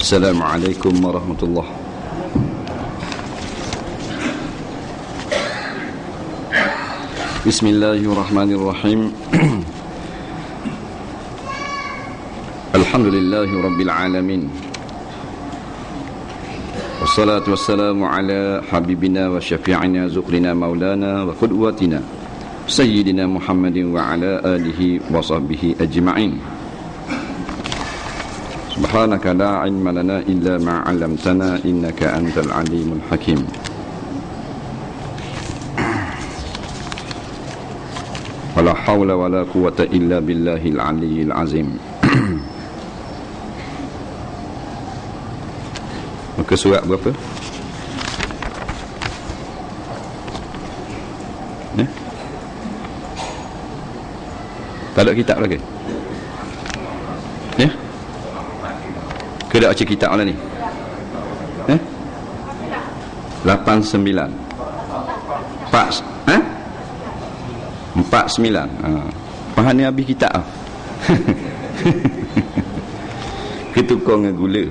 Assalamualaikum warahmatullahi. Bismillahirrahmanirrahim. Alhamdulillahi rabbil alamin. Wassalatu wassalamu ala habibina wa syafi'ina zukrina maulana wa qudwatina Sayyidina Muhammadin wa ala alihi wa sahbihi ajma'in. Subhanaka la ilma lana illa ma 'allamtana innaka antal alimul hakim. Wala hawla wala quwwata illa billahil aliyyil azim. Muka surat berapa? Tak ada kitab lagi? Ke dah baca kitab lah ni? 89 49. Faham ni habis kitab lah. Ketukar dengan gula.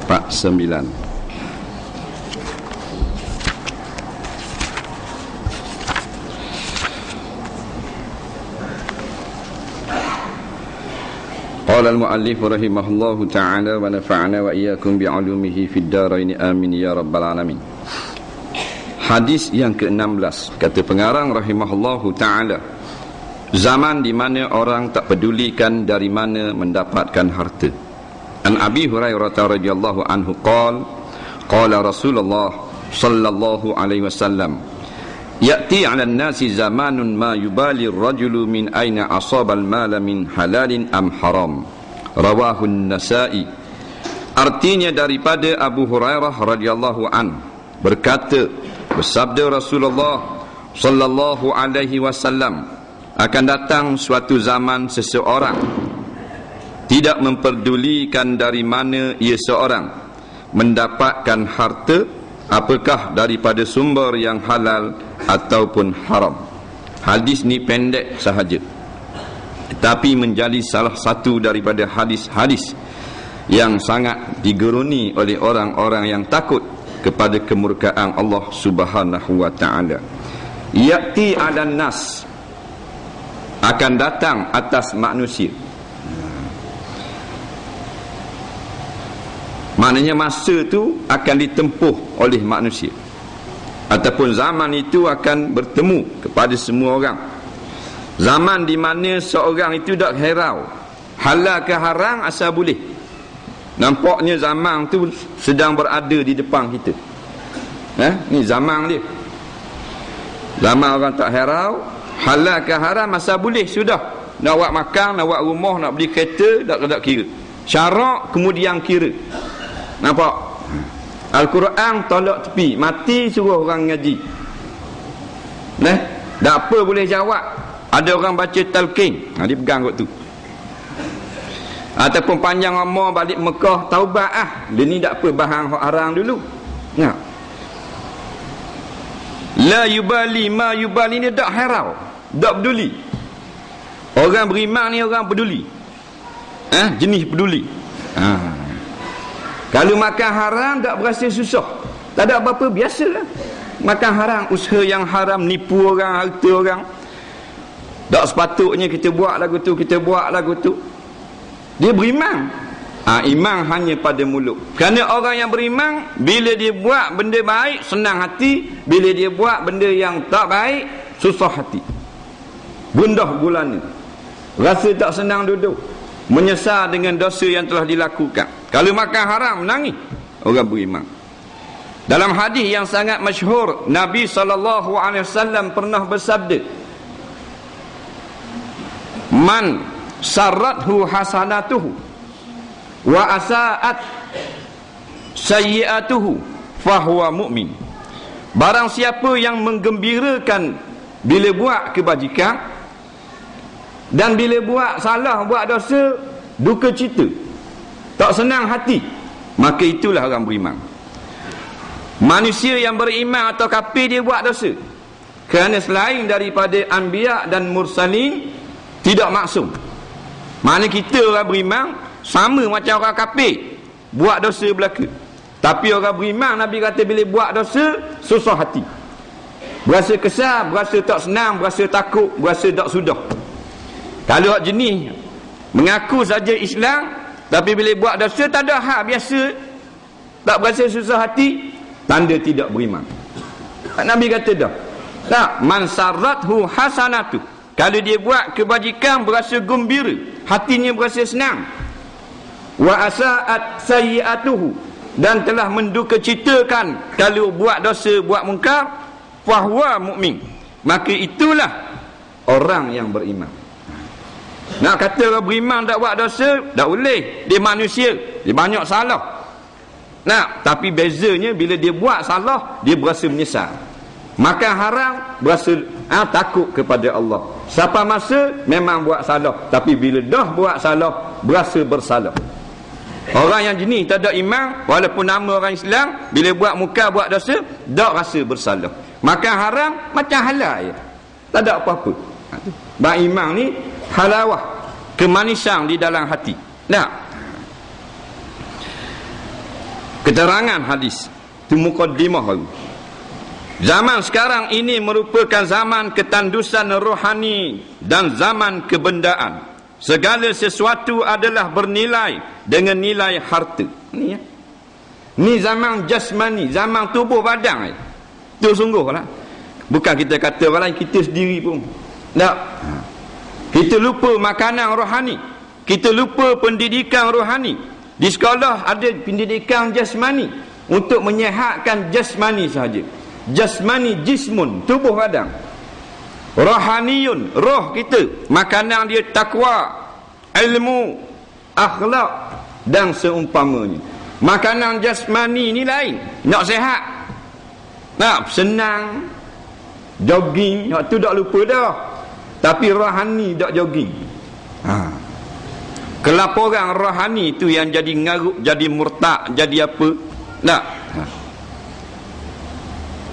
Pak 9. Qala al-muallif rahimahullahu ta'ala wa nafa'ana wa iyyakum bi'ulumihi fid dharain amin ya rabbal alamin. Hadis yang ke-16, kata pengarang rahimahullahu ta'ala, zaman di mana orang tak pedulikan dari mana mendapatkan harta. An Abi Hurairah radhiyallahu anhu qala Rasulullah sallallahu alaihi wasallam, ya'ti 'alan nasi zamanun ma yubali ar-rajulu min aina asaba al-mala min halalin am haram. Rawahu an-Nasa'i. Artinya daripada Abu Hurairah radhiyallahu an berkata, bersabda Rasulullah sallallahu alaihi wasallam, akan datang suatu zaman seseorang tidak memperdulikan dari mana ia seorang mendapatkan harta, apakah daripada sumber yang halal ataupun haram. Hadis ni pendek sahaja, tetapi menjadi salah satu daripada hadis-hadis yang sangat digeruni oleh orang-orang yang takut kepada kemurkaan Allah Subhanahu wa ta'ala. Ya'ti 'alan nas, akan datang atas manusia. Maknanya masa tu akan ditempuh oleh manusia, ataupun zaman itu akan bertemu kepada semua orang. Zaman di mana seorang itu tak herau halal ke haram asal boleh. Nampaknya zaman tu sedang berada di depan kita. Ni zaman dia. Zaman orang tak herau halal ke haram asal boleh, sudah. Nak buat makan, nak buat rumah, nak beli kereta, tak kira. Syarak kemudian kira. Nampak? Al-Quran tolak tepi, mati suruh orang ngaji. Tak apa boleh jawab. Ada orang baca talqin, dia pegang kot tu. Ataupun panjang umur balik Mekah taubat dia ni tak apa, bahan hak haram dulu. La yubali ma yubali, ni tak harau, tak peduli. Orang beriman ni orang peduli. Jenis peduli. Kalau makan haram tak berasa susah, tak ada apa-apa, biasa lah. Makan haram, usaha yang haram, nipu orang, harta orang. Tak sepatutnya kita buat lagu tu, kita buat lagu tu. Dia beriman. Iman hanya pada mulut. Kerana orang yang beriman, bila dia buat benda baik senang hati, bila dia buat benda yang tak baik susah hati, gundah gulana, rasa tak senang duduk, menyesal dengan dosa yang telah dilakukan. Kalau makan haram menangis orang beriman. Dalam hadis yang sangat masyhur, Nabi SAW pernah bersabda, man sarrathu hasanatuhu wa asa'at sayyi'atuhu fahuwa mu'min. Barang siapa yang menggembirakan bila buat kebajikan, dan bila buat salah, buat dosa, duka cita, tak senang hati, maka itulah orang beriman. Manusia yang beriman atau kafir dia buat dosa, kerana selain daripada anbiya dan mursalin tidak maksum. Maknanya kita orang beriman sama macam orang kafir, buat dosa belaka. Tapi orang beriman, Nabi kata bila buat dosa susah hati, berasa kesal, berasa tak senang, berasa takut, berasa tak sudah. Kalau hak jenis mengaku saja Islam, tapi bila buat dosa tak ada hak biasa, tak berasa susah hati, tanda tidak beriman. Nabi kata dah, tak, man sarrathu hasanatu, kalau dia buat kebajikan berasa gembira, hatinya berasa senang. Wa asaat sayyi'atuhu, dan telah mendukacitakan kalau buat dosa, buat mungkar, fahuwa mukmin, maka itulah orang yang beriman. Nak kata orang beriman tak buat dosa, tak boleh, dia manusia, dia banyak salah. Nah, tapi bezanya bila dia buat salah, dia berasa menyesal. Makan haram, berasa takut kepada Allah. Siapa masa memang buat salah, tapi bila dah buat salah, berasa bersalah. Orang yang jenis tak ada iman, walaupun nama orang Islam, bila buat muka, buat dosa, tak rasa bersalah. Makan haram macam halal je, tak ada apa-apa. Bak iman ni halawah, kemanisan di dalam hati. Nah, keterangan hadis itu mukaddimah dulu. Zaman sekarang ini merupakan zaman ketandusan rohani dan zaman kebendaan. Segala sesuatu adalah bernilai dengan nilai harta. Ni ya. Ni zaman jasmani, zaman tubuh badan. Itu sungguhlah. Bukan kita kata orang lain, kita sendiri pun. Tak. Kita lupa makanan rohani. Kita lupa pendidikan rohani. Di sekolah ada pendidikan jasmani untuk menyihatkan jasmani sahaja. Jasmani jismun, tubuh badan. Rohaniyun, roh kita, makanan dia takwa, ilmu, akhlak dan seumpamanya. Makanan jasmani ni lain, nak sihat, nak senang, jogging, waktu tak lupa dah. Tapi rohani tak jogging. Kelaparan rohani itu yang jadi ngaruk, jadi murtad, jadi apa. Tak.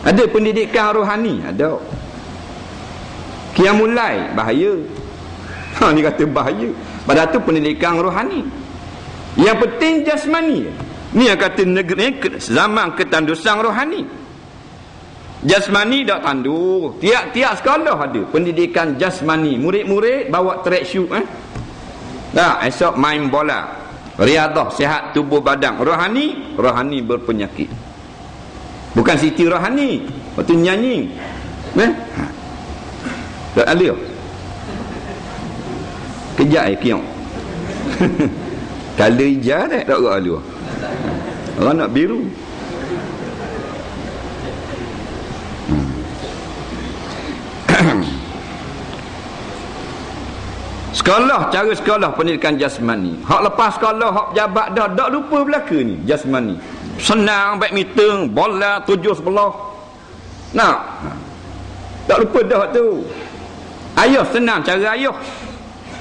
Ada pendidikan rohani, ada. Qiyamul Lail bahaya. Dia kata bahaya. Padahal tu pendidikan rohani. Yang penting jasmani. Ni yang kata negeri zaman ketandusan rohani. Jasmani tak tandur. Tiap-tiap sekolah ada pendidikan jasmani. Murid-murid bawa track shoe Nah, esok main bola. Riadah, sihat tubuh badan. Rohani, rohani berpenyakit. Bukan Siti Rohani waktu nyanyi. Tak alih. Kejap kiong. Kalau hijau tak tak alih. Orang nak biru. Sekolah, cara sekolah pendidikan jasmani. Hak lepas sekolah, hak jabat dah, tak lupa belaka ni jasmani. Senang, badminton, bola, 7 sebelah. Nak. Tak lupa dah tu. Ayuh senang cara ayuh.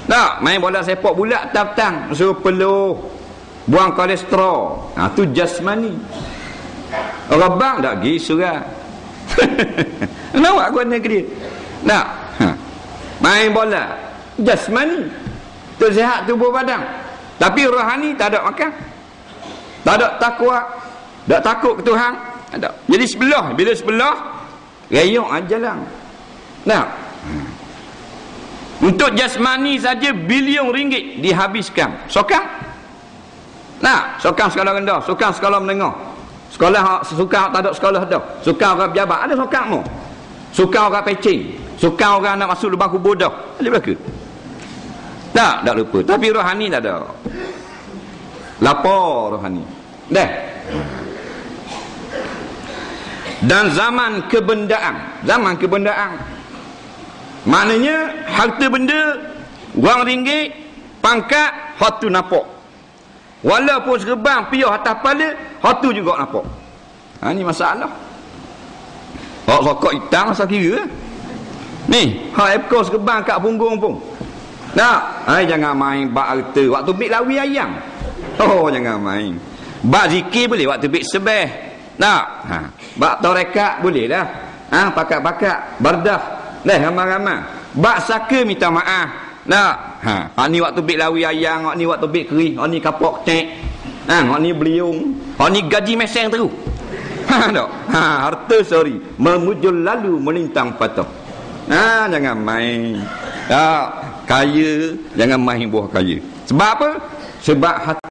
Tak, main bola sepak bulat petang, suruh peluh, buang kolesterol. Tu jasmani. Orang bang tak pergi surah. Nampak aku nak dia. Tak. Main bola jasmani, tersihat tubuh badan. Tapi rohani tak ada makan, tak ada takwa, tak takut ke Tuhan, tak ada. Jadi sebelah, bila sebelah rayong ajalang. Nah, untuk jasmani saja bilion ringgit dihabiskan. Sokang, nah, sokang sekolah rendah, sokang sekolah menengah, sekolah sokang tak ada sekolah dah, sokang orang pejabat ada sokang mu, sokang orang pecing, sokang orang nak masuk lubang kubur dah, ada belaka. Tak lupa. Tapi rohani tak ada. Lapor rohani. Dah. Dan zaman kebendaan. Zaman kebendaan. Maknanya harta benda, wang ringgit, pangkat, hak tu nampak. Walaupun serban piah atas kepala, hak tu juga nampak. Ni masalah. Hak rokok hitam masa kira. Ni, hak ekor serban kat punggung pun. Tak, jangan main bak harta waktu bik lawi ayam. Jangan main. Bak zikir boleh waktu bik sebeh. Tak. Bak tarekat boleh lah. Pakat-pakat bardah. Ramai-ramai. Bak saka minta maaf. Nah, hak ni waktu bik lawi ayang, hak ni waktu bik kerih, hak ni kapok cek. Hak ni beliung, hak ni gaji meseng terus. Tak. Harta sorry, memujul lalu melintang patah. Jangan main. Kaya jangan main buah kaya. Sebab apa? Sebab hati